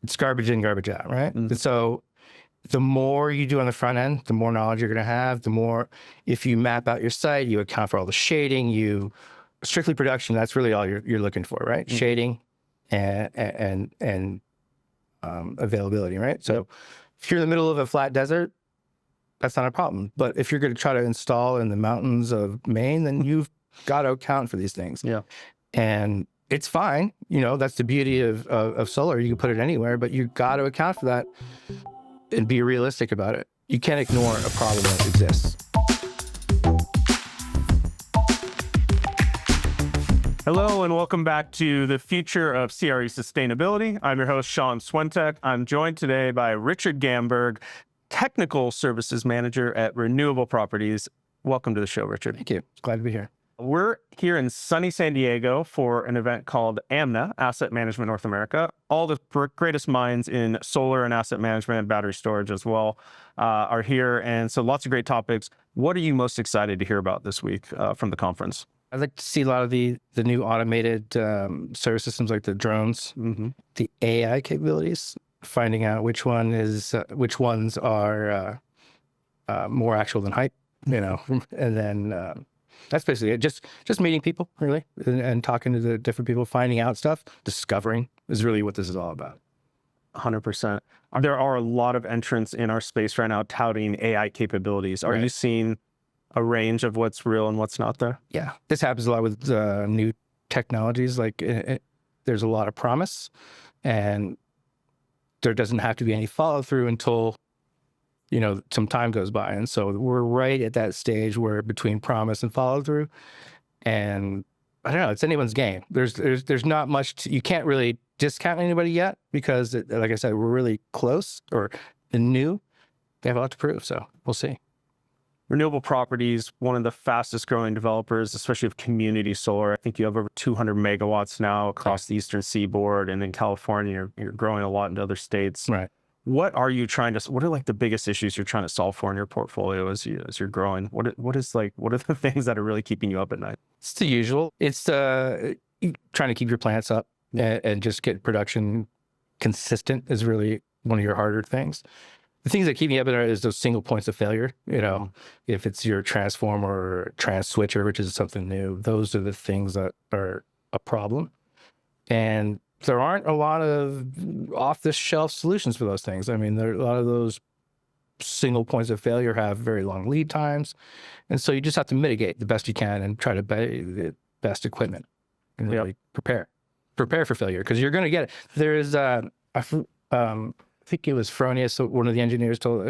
it's garbage in, garbage out, right? Mhm. And so the more you do on the front end, the more knowledge you're going to have, the more, if you map out your site, you account for all the shading, strictly production, that's really all you're looking for, right? Mhm. Shading and availability, right? So if you're in the middle of a flat desert, that's not a problem. But if you're going to try to install in the mountains of Maine, then you've got to account for these things. Yeah. And it's fine. That's the beauty of solar. You can put it anywhere, but you got to account for that and be realistic about it. You can't ignore a problem that exists. Hello and welcome back to the Future of CRE Sustainability. I'm your host, Sean Swentek. I'm joined today by Richard Gamburg, Technical Services Manager at Renewable Properties. Welcome to the show, Richard. Thank you. Glad to be here. We're here in sunny San Diego for an event called AMNA, Asset Management North America. All the greatest minds in solar and asset management and battery storage as well are here. And so lots of great topics. What are you most excited to hear about this week from the conference? I'd like to see a lot of the new automated service systems like the drones, the AI capabilities, finding out which ones are more actual than hype, and then that's basically it. Just meeting people, really, and talking to the different people, finding out stuff, discovering is really what this is all about. 100%. There are a lot of entrants in our space right now touting AI capabilities. Are you seeing a range of what's real and what's not there? Yeah, this happens a lot with new technologies. Like there's a lot of promise, and there doesn't have to be any follow through until some time goes by. And so we're right at that stage where between promise and follow through, and I don't know, it's anyone's game. There's not much you can't really discount anybody yet because, like I said, we're really close or new. They have a lot to prove, so we'll see. Renewable Properties, one of the fastest growing developers, especially of community solar. I think you have over 200 megawatts now across the Eastern Seaboard, and in California, you're growing a lot into other states. Right. What are like the biggest issues you're trying to solve for in your portfolio as you're growing? What are the things that are really keeping you up at night? It's the usual. It's trying to keep your plants up and just get production consistent is really one of your harder things. The things that keep me up at night is those single points of failure. If it's your transformer or trans switcher, which is something new, those are the things that are a problem. And there aren't a lot of off-the-shelf solutions for those things. I mean, a lot of those single points of failure have very long lead times. And so you just have to mitigate the best you can and try to buy the best equipment and really prepare for failure, because you're going to get it. There's, I think it was Fronius, one of the engineers told,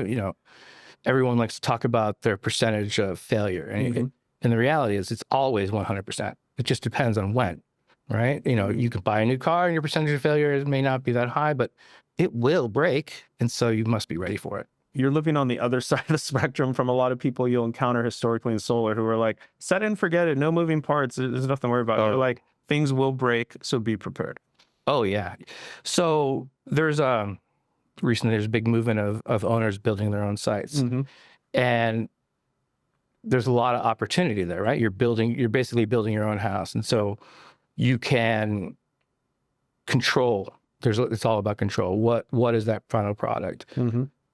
everyone likes to talk about their percentage of failure. And the reality is it's always 100%. It just depends on when. Right? You can buy a new car and your percentage of failure may not be that high, but it will break. And so you must be ready for it. You're living on the other side of the spectrum from a lot of people you'll encounter historically in solar who are like, set it and forget it. No moving parts. There's nothing to worry about. They're like, things will break, so be prepared. Oh, yeah. So recently there's a big movement of owners building their own sites. And there's a lot of opportunity there, right? You're basically building your own house. And so you can control. It's all about control. What is that final product?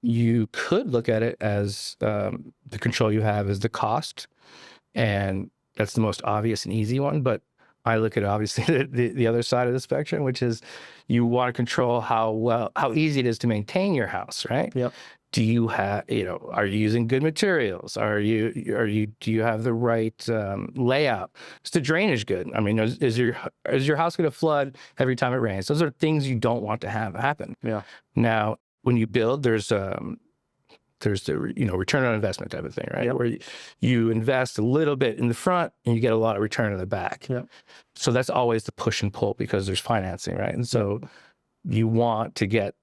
You could look at it as the control you have is the cost, and that's the most obvious and easy one. But I look at obviously the other side of the spectrum, which is you want to control how easy it is to maintain your house, right? Yep. Do you have, are you using good materials? Do you have the right layout? Is the drainage good? I mean, is your house going to flood every time it rains? Those are things you don't want to have happen. Yeah. Now, when you build, there's the return on investment type of thing, right? Yep. Where you invest a little bit in the front and you get a lot of return in the back. Yep. So that's always the push and pull because there's financing, right? And so you want to get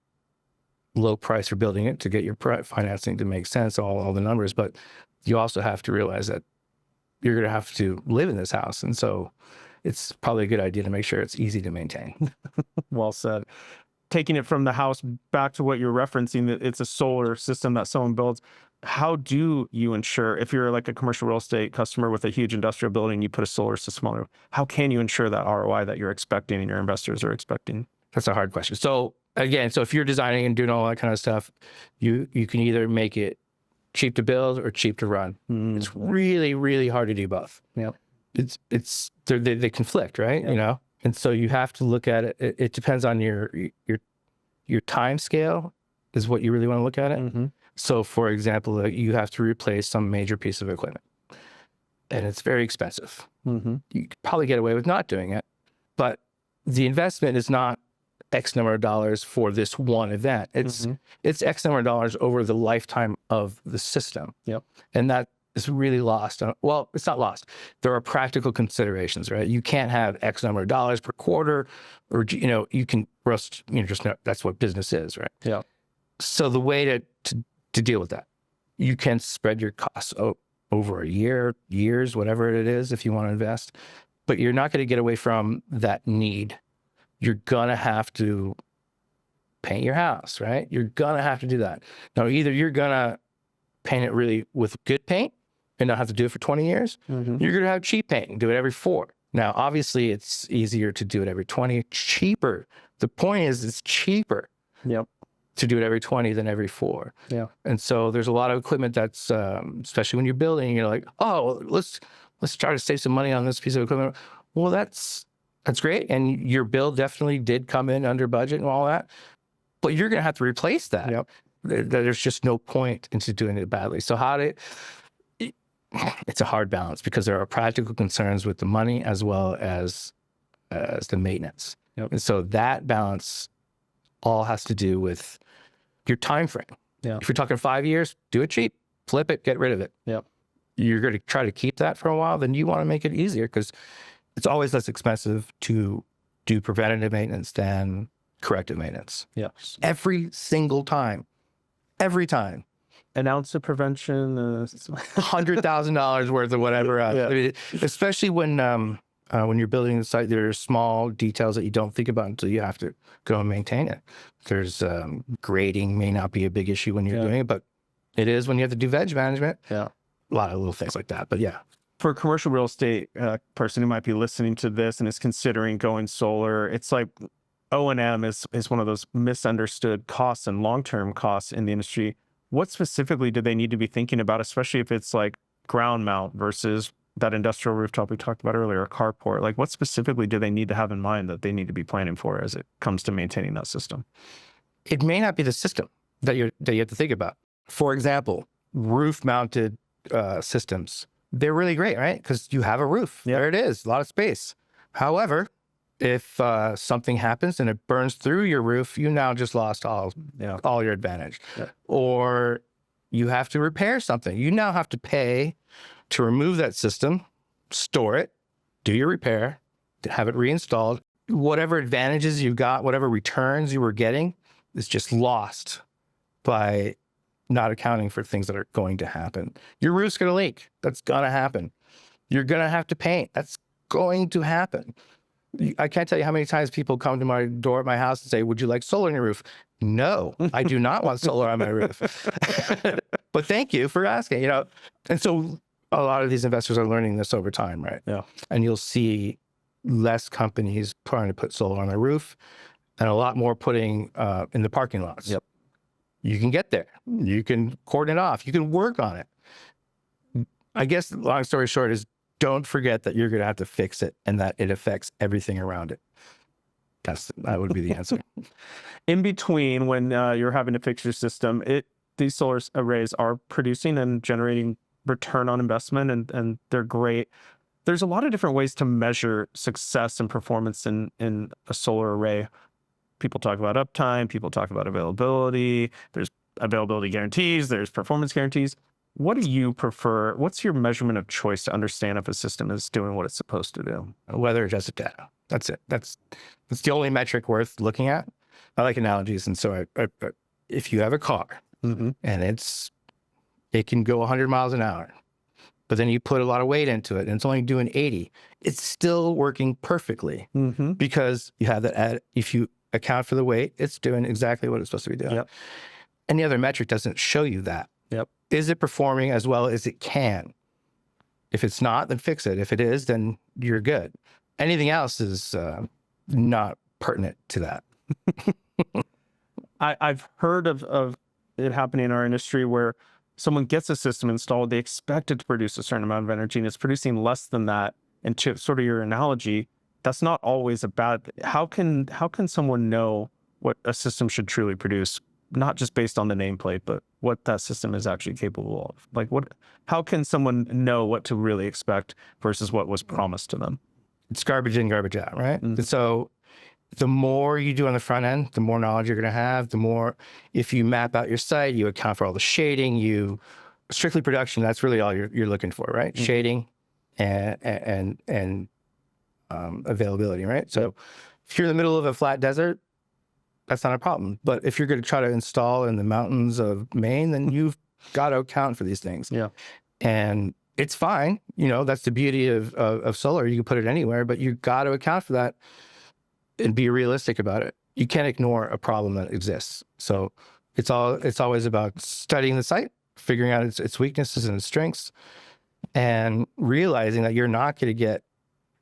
low price for building it to get your financing to make sense, all the numbers, but you also have to realize that you're going to have to live in this house. And so it's probably a good idea to make sure it's easy to maintain. Well said. Taking it from the house back to what you're referencing, that it's a solar system that someone builds. How do you ensure, if you're like a commercial real estate customer with a huge industrial building, you put a solar system on there, how can you ensure that ROI that you're expecting and your investors are expecting? That's a hard question. So again, so if you're designing and doing all that kind of stuff, you can either make it cheap to build or cheap to run. It's really, really hard to do both. Yep. They conflict, right? Yep. You know, and so you have to look at it. It depends on your time scale is what you really want to look at it. So, for example, you have to replace some major piece of equipment, and it's very expensive. You could probably get away with not doing it, but the investment is not X number of dollars for this one event. It's X number of dollars over the lifetime of the system. Yep. And that is really lost. Well, it's not lost. There are practical considerations, right? You can't have X number of dollars per quarter, or you can just know that's what business is, right? Yeah. So the way to deal with that, you can spread your costs over a year, years, whatever it is, if you want to invest, but you're not going to get away from that need. You're going to have to paint your house, right? You're going to have to do that. Now, either you're going to paint it really with good paint and not have to do it for 20 years. You're going to have cheap paint and do it every 4. Now, obviously, it's easier to do it every 20, cheaper. The point is it's cheaper to do it every 20 than every 4. Yeah. And so there's a lot of equipment that's, especially when you're building, you're like, oh, let's try to save some money on this piece of equipment. Well, that's great. And your build definitely did come in under budget and all that, but you're going to have to replace that. Yep. There's just no point into doing it badly. So it's a hard balance because there are practical concerns with the money as well as the maintenance. Yep. And so that balance all has to do with your time frame. Yeah. If you're talking 5 years, do it cheap, flip it, get rid of it. Yep. You're going to try to keep that for a while, then you want to make it easier because it's always less expensive to do preventative maintenance than corrective maintenance. Yes. Every single time. Every time. An ounce of prevention, $100,000 worth of whatever else. Yeah. I mean, especially when you're building the site, there are small details that you don't think about until you have to go and maintain it. There's grading may not be a big issue when you're doing it, but it is when you have to do veg management. Yeah. A lot of little things like that, but yeah. For a commercial real estate person who might be listening to this and is considering going solar, it's like O&M is one of those misunderstood costs and long-term costs in the industry. What specifically do they need to be thinking about, especially if it's like ground mount versus that industrial rooftop we talked about earlier, a carport? Like, what specifically do they need to have in mind that they need to be planning for as it comes to maintaining that system? It may not be the system that you have to think about. For example, roof-mounted systems. They're really great, right? Because you have a roof. Yep. There it is, a lot of space. However, if something happens and it burns through your roof, you now just lost all your advantage. Yep. Or you have to repair something. You now have to pay to remove that system, store it, do your repair, have it reinstalled. Whatever advantages you got, whatever returns you were getting is just lost by not accounting for things that are going to happen. Your roof's going to leak. That's going to happen. You're going to have to paint. That's going to happen. I can't tell you how many times people come to my door at my house and say, would you like solar on your roof? No, I do not want solar on my roof. But thank you for asking, And so a lot of these investors are learning this over time, right? Yeah. And you'll see less companies trying to put solar on their roof and a lot more putting in the parking lots. Yep. You can get there. You can cordon it off. You can work on it. I guess the long story short is don't forget that you're going to have to fix it and that it affects everything around it. That would be the answer. In between, when you're having to fix your system, these solar arrays are producing and generating return on investment, and they're great. There's a lot of different ways to measure success and performance in a solar array. People talk about uptime, people talk about availability, there's availability guarantees, there's performance guarantees. What do you prefer? What's your measurement of choice to understand if a system is doing what it's supposed to do? Weather adjusted data. That's it. That's the only metric worth looking at. I like analogies. And so if you have a car and it can go 100 miles an hour, but then you put a lot of weight into it and it's only doing 80, it's still working perfectly because you have that if you account for the weight, it's doing exactly what it's supposed to be doing. Yep. Any other metric doesn't show you that. Yep. Is it performing as well as it can? If it's not, then fix it. If it is, then you're good. Anything else is not pertinent to that. I've heard of it happening in our industry where someone gets a system installed, they expect it to produce a certain amount of energy, and it's producing less than that. And to sort of your analogy, that's not always a bad. How can someone know what a system should truly produce, not just based on the nameplate, but what that system is actually capable of? Like, how can someone know what to really expect versus what was promised to them? It's garbage in, garbage out, right? Mhm. So the more you do on the front end, the more knowledge you're going to have. The more, if you map out your site, you account for all the shading. You strictly production. That's really all you're looking for, right? Mhm. Shading and availability, right? So if you're in the middle of a flat desert, that's not a problem. But if you're going to try to install in the mountains of Maine, then you've got to account for these things. Yeah. And it's fine. You know, that's the beauty of solar. You can put it anywhere, but you've got to account for that and be realistic about it. You can't ignore a problem that exists. So it's always about studying the site, figuring out its weaknesses and its strengths, and realizing that you're not going to get,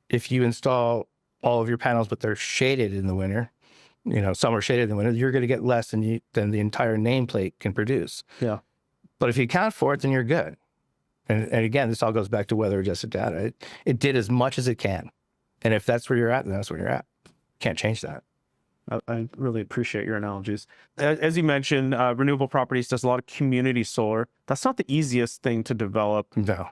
if you install all of your panels, but they're shaded in the winter, you know, some are shaded in the winter, you're going to get less than the entire nameplate can produce. Yeah. But if you account for it, then you're good. And again, this all goes back to weather adjusted data. It did as much as it can. And if that's where you're at, then that's where you're at. Can't change that. I really appreciate your analogies. As you mentioned, Renewable Properties does a lot of community solar. That's not the easiest thing to develop. No.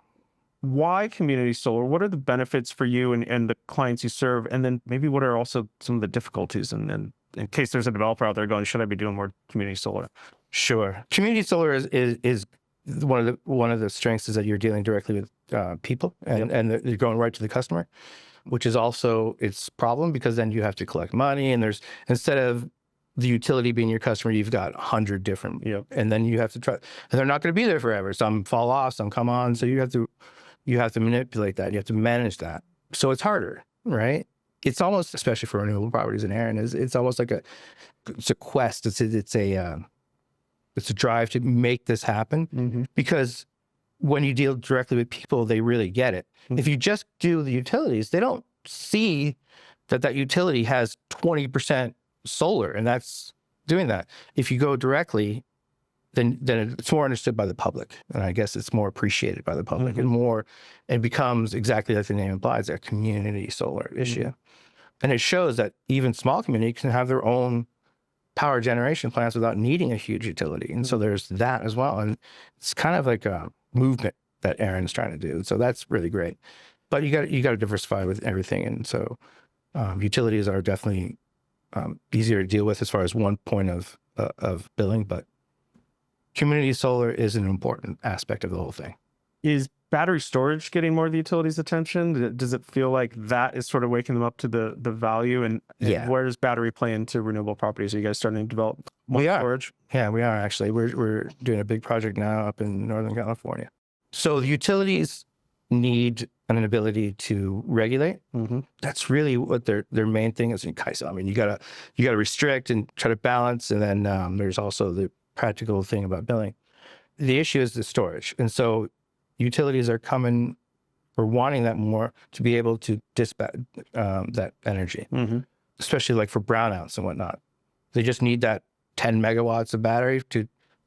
Why community solar? What are the benefits for you and the clients you serve? And then maybe what are also some of the difficulties? And in case there's a developer out there going, should I be doing more community solar? Sure. Community solar is one of the strengths is that you're dealing directly with people and you're going right to the customer, which is also its problem, because then you have to collect money, and there's, instead of the utility being your customer, you've got 100 different, and then you have to try, and they're not going to be there forever. Some fall off, some come on. So you have to manipulate that. You have to manage that. So it's harder, right? It's almost, especially for renewable properties in Aaron, it's almost like it's a quest. It's a drive to make this happen, because when you deal directly with people, they really get it. If you just do the utilities, they don't see that utility has 20% solar, and that's doing that. If you go directly, then it's more understood by the public, and I guess it's more appreciated by the public, and more, it becomes exactly like the name implies, a community solar issue. And it shows that even small communities can have their own power generation plants without needing a huge utility. And so there's that as well. And it's kind of like a movement that Aaron's trying to do. So that's really great. But you got to diversify with everything. And so utilities are definitely easier to deal with as far as one point of billing, but community solar is an important aspect of the whole thing. Is battery storage getting more of the utilities' attention? Does it feel like that is sort of waking them up to the value? And where does battery play into renewable properties? Are you guys starting to develop more storage? Yeah, we are actually. We're doing a big project now up in Northern California. So the utilities need an ability to regulate. That's really what their main thing is in CAISO. I mean, you gotta restrict and try to balance, and then there's also the practical thing about billing. The issue is the storage, and so utilities are coming or wanting that more to be able to dispatch that energy, especially like for brownouts and whatnot. They just need that 10 megawatts of battery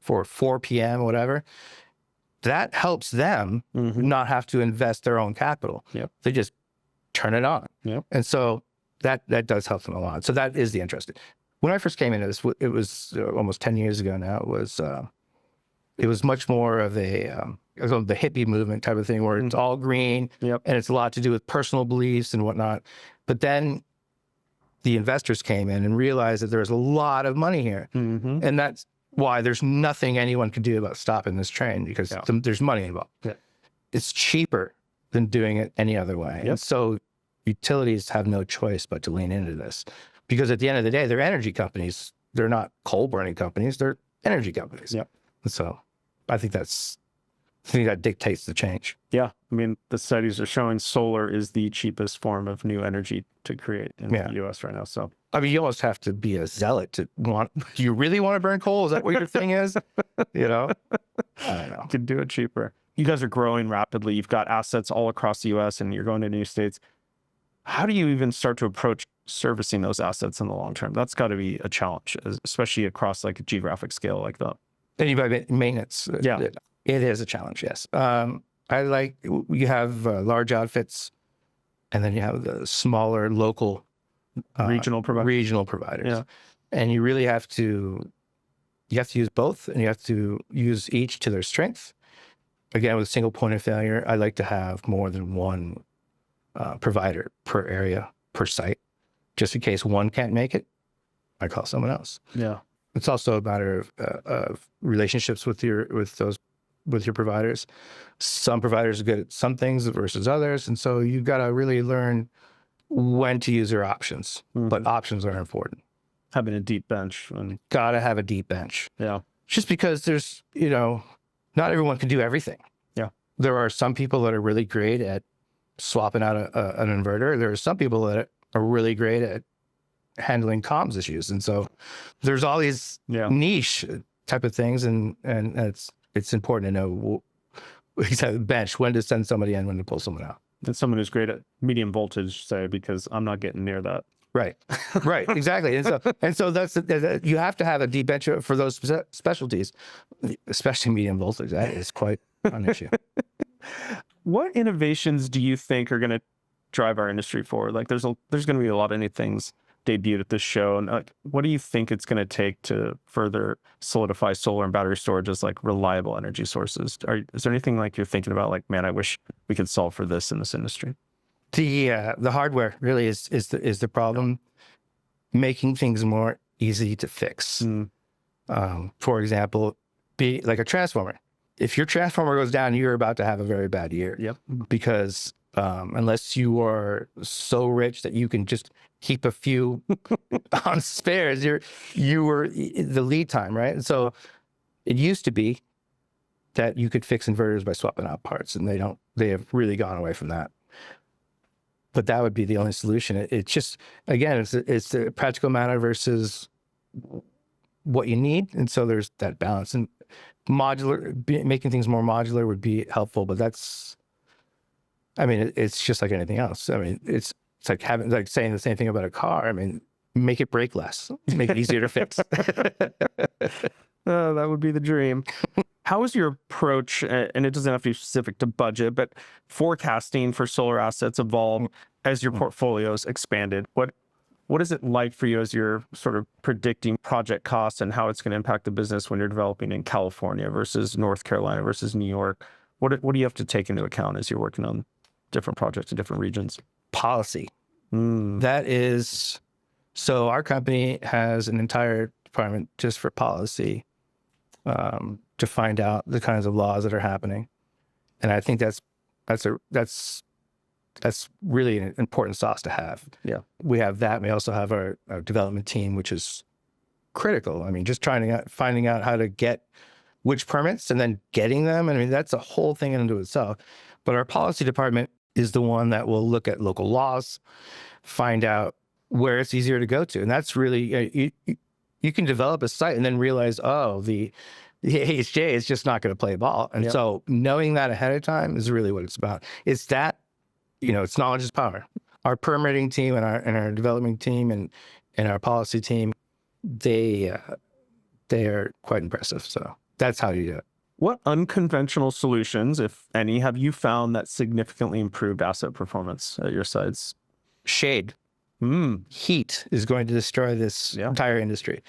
for 4 p.m. or whatever. That helps them not have to invest their own capital. They just turn it on. And so that does help them a lot. So that is the interest. When I first came into this, it was almost 10 years ago now. It was much more of the hippie movement type of thing, where it's all green and it's a lot to do with personal beliefs and whatnot. But then the investors came in and realized that there's a lot of money here. And that's why there's nothing anyone can do about stopping this train, because there's money involved. It's cheaper than doing it any other way. And so utilities have no choice but to lean into this, because at the end of the day, they're energy companies. They're not coal burning companies. They're energy companies. And so I think that dictates the change. Yeah. I mean, the studies are showing solar is the cheapest form of new energy to create in the U.S. right now. So, I mean, you almost have to be a zealot to do you really want to burn coal? Is that what your thing is? You know? I don't know. You can do it cheaper. You guys are growing rapidly. You've got assets all across the U.S. and you're going to new states. How do you even start to approach servicing those assets in the long term? That's got to be a challenge, especially across like a geographic scale like that. Anybody maintenance, Yeah. it is a challenge. Yes. You have large outfits, and then you have the smaller local Regional providers. Yeah. And you really have to use both, and you have to use each to their strength. Again, with a single point of failure, I like to have more than one provider per area, per site, just in case one can't make it. I call someone else. Yeah. It's also a matter of relationships with your providers. Some providers are good at some things versus others, and so you've got to really learn when to use your options. But options are important. Having a deep bench. Got to have a deep bench. Yeah. Just because there's, not everyone can do everything. Yeah. There are some people that are really great at swapping out an inverter. There are some people that are really great at handling comms issues. And so there's all these niche type of things. And it's important to know bench, when to send somebody in, when to pull someone out. And someone who's great at medium voltage, say, because I'm not getting near that. Right. Right. Exactly. And so that's you have to have a deep bench for those specialties, especially medium voltage. That is quite an issue. What innovations do you think are going to drive our industry forward? Like, there's going to be a lot of new things debuted at this show, and what do you think it's going to take to further solidify solar and battery storage as like reliable energy sources? Is there anything like you're thinking about, like, man, I wish we could solve for this in this industry? The hardware really is the problem. Making things more easy to fix. For example, be like a transformer. If your transformer goes down, you're about to have a very bad year. Yep. Because unless you are so rich that you can just keep a few on spares, you were the lead time, right? And so it used to be that you could fix inverters by swapping out parts, and they have really gone away from that. But that would be the only solution. It's just, again, it's a practical matter versus what you need. And so there's that balance. And making things more modular would be helpful, but it's just like anything else. I mean, it's like saying the same thing about a car. I mean, make it break less, make it easier to fix. That would be the dream. How is your approach, and it doesn't have to be specific to budget, but forecasting for solar assets evolved as your portfolio's expanded? What is it like for you as you're sort of predicting project costs and how it's going to impact the business when you're developing in California versus North Carolina versus New York? What do you have to take into account as you're working on different projects in different regions? Policy. That is, so our company has an entire department just for policy, to find out the kinds of laws that are happening. And I think that's really an important sauce to have. Yeah. We have that. We also have our development team, which is critical. I mean, just finding out how to get which permits and then getting them. I mean, that's a whole thing into itself. But our policy department is the one that will look at local laws, find out where it's easier to go to. And that's really, you can develop a site and then realize, the AHJ is just not going to play ball. And so knowing that ahead of time is really what it's about. It's that, it's knowledge is power. Our permitting team and our development team and our policy team, they are quite impressive. So that's how you do it. What unconventional solutions, if any, have you found that significantly improved asset performance at your sites? Shade. Heat is going to destroy this entire industry.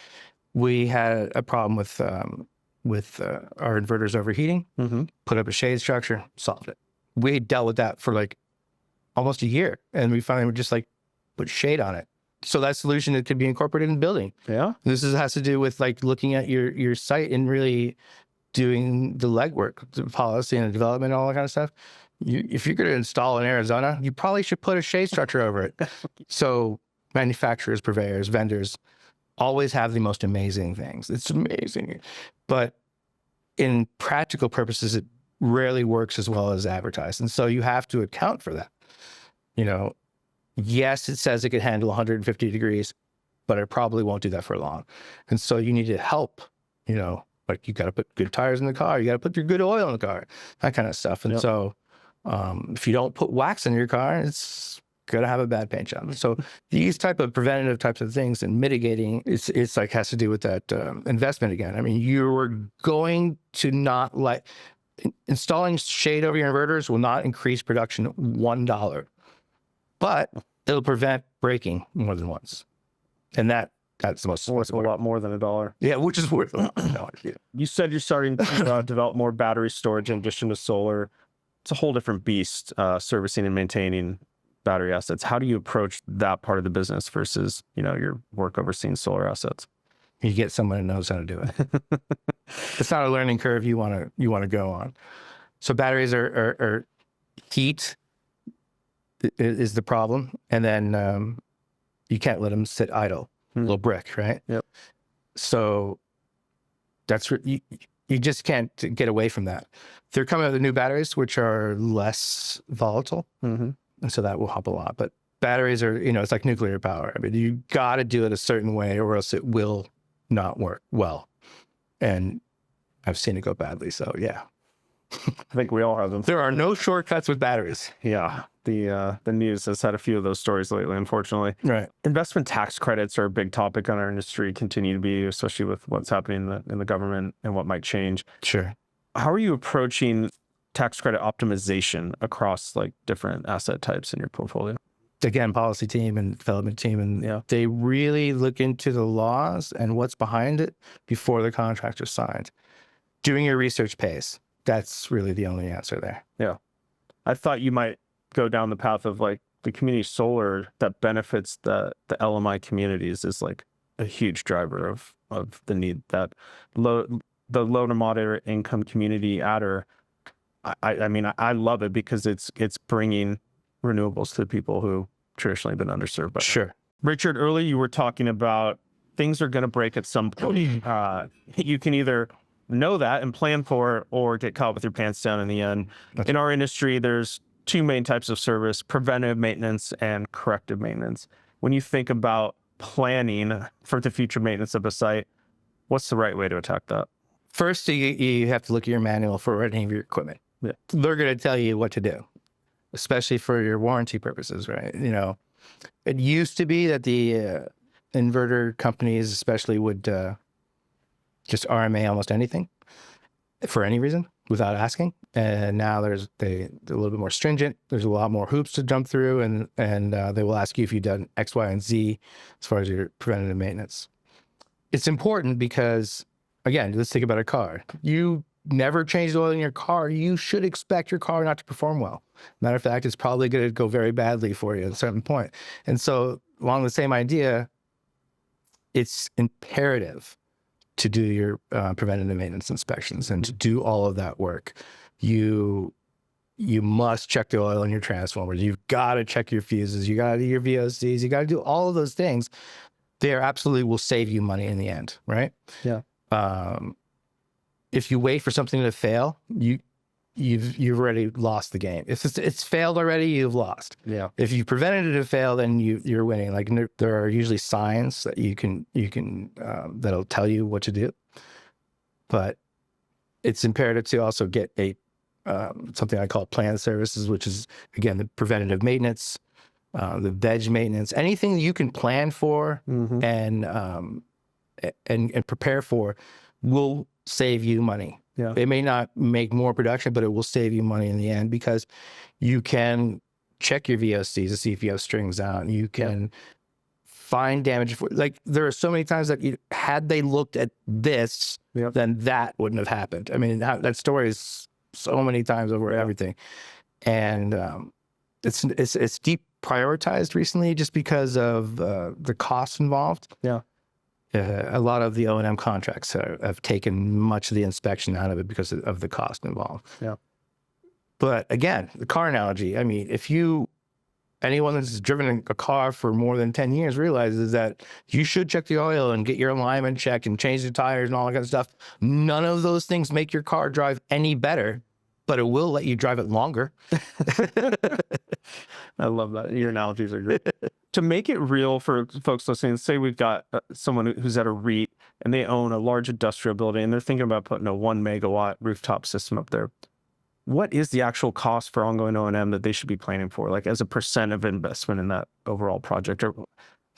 We had a problem with our inverters overheating, put up a shade structure, solved it. We dealt with that for like almost a year, and we finally would just like put shade on it. So that solution, it could be incorporated in the building. Yeah. Has to do with like looking at your site and really doing the legwork, the policy and the development and all that kind of stuff. If you're going to install in Arizona, you probably should put a shade structure over it. So manufacturers, purveyors, vendors always have the most amazing things. It's amazing. But in practical purposes, it rarely works as well as advertised. And so you have to account for that. Yes, it says it can handle 150 degrees, but it probably won't do that for long. And so you need to help, like you got to put good tires in the car. You got to put your good oil in the car, that kind of stuff. And so if you don't put wax in your car, it's gonna have a bad paint job. So these type of preventative types of things and mitigating, it's like has to do with that investment again. I mean, you're going to not like installing shade over your inverters will not increase production $1, but it'll prevent breaking more than once, and that's the most Worth a lot more than $1. Yeah, which is worth a lot. No, yeah. You said you're starting to develop more battery storage in addition to solar. It's a whole different beast, servicing and maintaining battery assets. How do you approach that part of the business versus, your work overseeing solar assets? You get someone who knows how to do it. It's not a learning curve you want to go on. So batteries are heat is the problem, and then you can't let them sit idle. Little brick, right? Yep. So that's you just can't get away from that. They're coming out with new batteries which are less volatile, and so that will help a lot. But batteries are, it's like nuclear power. I mean, you got to do it a certain way, or else it will not work well. And I've seen it go badly. So yeah, I think we all have them. there are no shortcuts with batteries. Yeah. The news has had a few of those stories lately, unfortunately. Right. Investment tax credits are a big topic on our industry, continue to be, especially with what's happening in the government and what might change. Sure. How are you approaching tax credit optimization across like different asset types in your portfolio? Again, policy team and development team, and they really look into the laws and what's behind it before the contracts are signed. Doing your research pays. That's really the only answer there. Yeah. I thought you might go down the path of like the community solar that benefits the LMI communities is like a huge driver of the need that the low to moderate income community adder. I mean, I love it because it's bringing renewables to the people who traditionally been underserved by Sure. Richard, earlier you were talking about things are going to break at some point. You can either know that and plan for it or get caught with your pants down in the end. In our industry, there's two main types of service: preventive maintenance and corrective maintenance. When you think about planning for the future maintenance of a site, what's the right way to attack that? First, you have to look at your manual for any of your equipment. Yeah. They're going to tell you what to do, especially for your warranty purposes, right? It used to be that the inverter companies especially would just RMA almost anything for any reason without asking. And now they're a little bit more stringent. There's a lot more hoops to jump through, and they will ask you if you've done X, Y, and Z as far as your preventative maintenance. It's important because, again, let's think about a car. You never changed oil in your car. You should expect your car not to perform well. Matter of fact, it's probably going to go very badly for you at a certain point. And so along the same idea, it's imperative to do your preventative maintenance inspections and to do all of that work. You must check the oil in your transformers. You've got to check your fuses. You got to do your VOCs. You got to do all of those things. They absolutely will save you money in the end, right? Yeah. If you wait for something to fail, you've already lost the game. If it's failed already, you've lost. Yeah. If you prevented it to fail, then you're winning. Like there are usually signs that you can that'll tell you what to do. But it's imperative to also get something I call planned services, which is again the preventative maintenance, the veg maintenance, anything you can plan for and prepare for will save you money. Yeah. It may not make more production, but it will save you money in the end because you can check your VOCs to see if you have strings out. You can find damage. Like there are so many times that had they looked at this, then that wouldn't have happened. I mean, that story is so many times over everything. And it's deprioritized recently just because of the costs involved. Yeah. A lot of the O&M contracts have taken much of the inspection out of it because of the cost involved. Yeah. But again, the car analogy, I mean, anyone that's driven a car for more than 10 years realizes that you should check the oil and get your alignment checked and change the tires and all that kind of stuff. None of those things make your car drive any better, but it will let you drive it longer. I love that. Your analogies are great. To make it real for folks listening, say we've got someone who's at a REIT and they own a large industrial building and they're thinking about putting a 1 megawatt rooftop system up there. what is the actual cost for ongoing O&M that they should be planning for, like as a percent of investment in that overall project? Or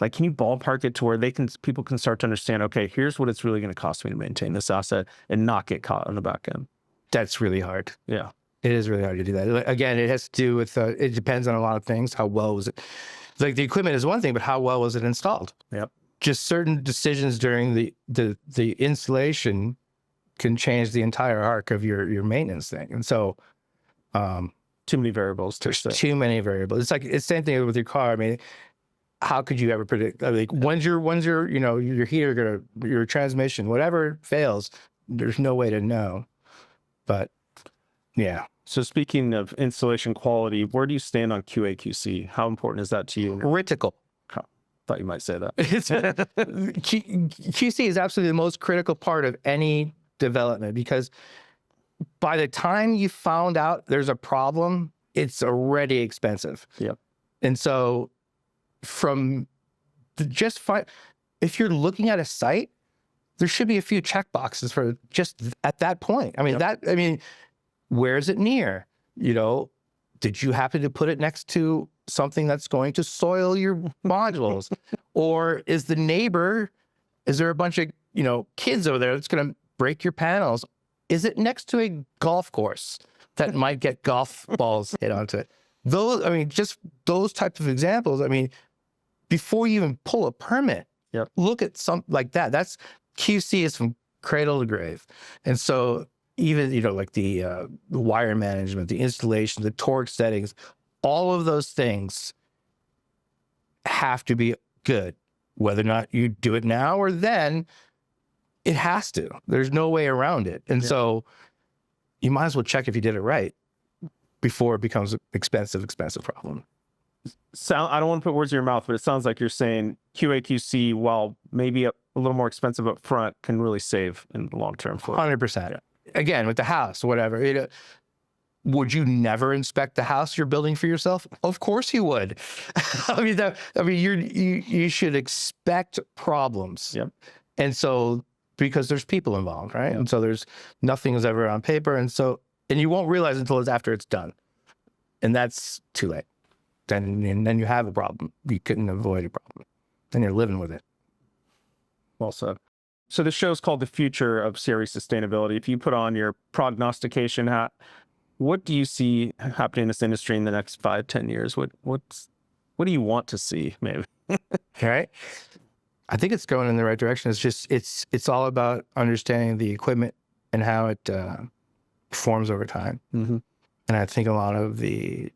like, can you ballpark it to where people can start to understand, okay, here's what it's really going to cost me to maintain this asset and not get caught on the back end? That's really hard. Yeah. It is really hard to do that. Again, it has to do with, it depends on a lot of things. How well was it? Like the equipment is one thing, but how well was it installed? Yep. Just certain decisions during the installation can change the entire arc of your maintenance thing. And so, too many variables. There's too many variables. It's like, it's the same thing with your car. I mean, how could you ever predict, like when's your, you know, your heater your transmission, whatever fails, there's no way to know. But yeah. So speaking of installation quality, where do you stand on QA/QC? How important is that to you? Critical. Oh, thought you might say that. QC is absolutely the most critical part of any development, because by the time you found out there's a problem, it's already expensive. Yep. And so if you're looking at a site, there should be a few check boxes for just at that point. I mean, where is it near? You know, did you happen to put it next to something that's going to soil your modules? Or is there a bunch of, you know, kids over there that's going to break your panels? Is it next to a golf course that might get golf balls hit onto it? Just those types of examples. I mean, before you even pull a permit, look at something like that. That's QC is from cradle to grave. And so even, you know, like the wire management, the installation, the torque settings, all of those things have to be good. Whether or not you do it now or then, it has to. There's no way around it. And so you might as well check if you did it right before it becomes an expensive problem. I don't want to put words in your mouth, but it sounds like you're saying QA/QC, while maybe a little more expensive up front, can really save in the long term. 100%. Yeah. Again, with the house, whatever. Would you never inspect the house you're building for yourself? Of course you would. You should expect problems. Yep. And so, because there's people involved, right? Yep. And so nothing is ever on paper. And you won't realize until it's after it's done. And that's too late. Then you have a problem. You couldn't avoid a problem. Then you're living with it. Well said. So the show is called The Future of CRE Sustainability. If you put on your prognostication hat, what do you see happening in this industry in the next 5-10 years? What do you want to see, maybe? Right. I think it's going in the right direction. It's just, it's all about understanding the equipment and how it performs over time. Mm-hmm. And I think a lot of the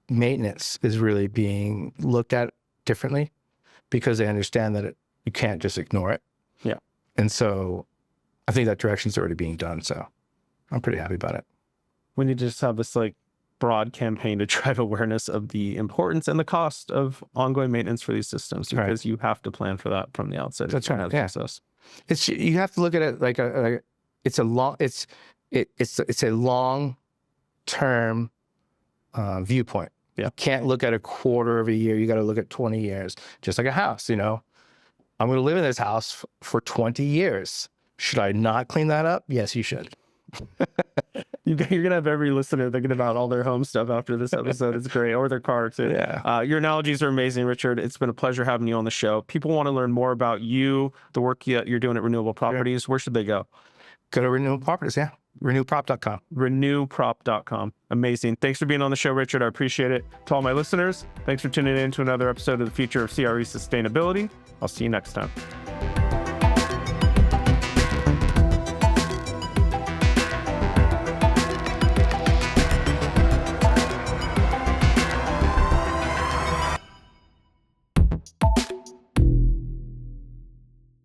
maintenance is really being looked at differently because they understand that you can't just ignore it. Yeah. And so I think that direction's already being done. So I'm pretty happy about it. We need to just have this like broad campaign to drive awareness of the importance and the cost of ongoing maintenance for these systems, because you have to plan for that from the outset. That's right. Yeah. You have to look at it like it's a long-term viewpoint. Yeah. You can't look at a quarter of a year. You got to look at 20 years, just like a house. You know, I'm going to live in this house for 20 years. Should I not clean that up? Yes, you should. You're going to have every listener thinking about all their home stuff after this episode. It's great. Or their car, too. Yeah. Your analogies are amazing, Richard. It's been a pleasure having you on the show. People want to learn more about you, the work you're doing at Renewable Properties. Sure. Where should they go? Go to Renewable Properties, yeah. Renewprop.com. Renewprop.com. Amazing. Thanks for being on the show, Richard. I appreciate it. To all my listeners, thanks for tuning in to another episode of The Future of CRE Sustainability. I'll see you next time.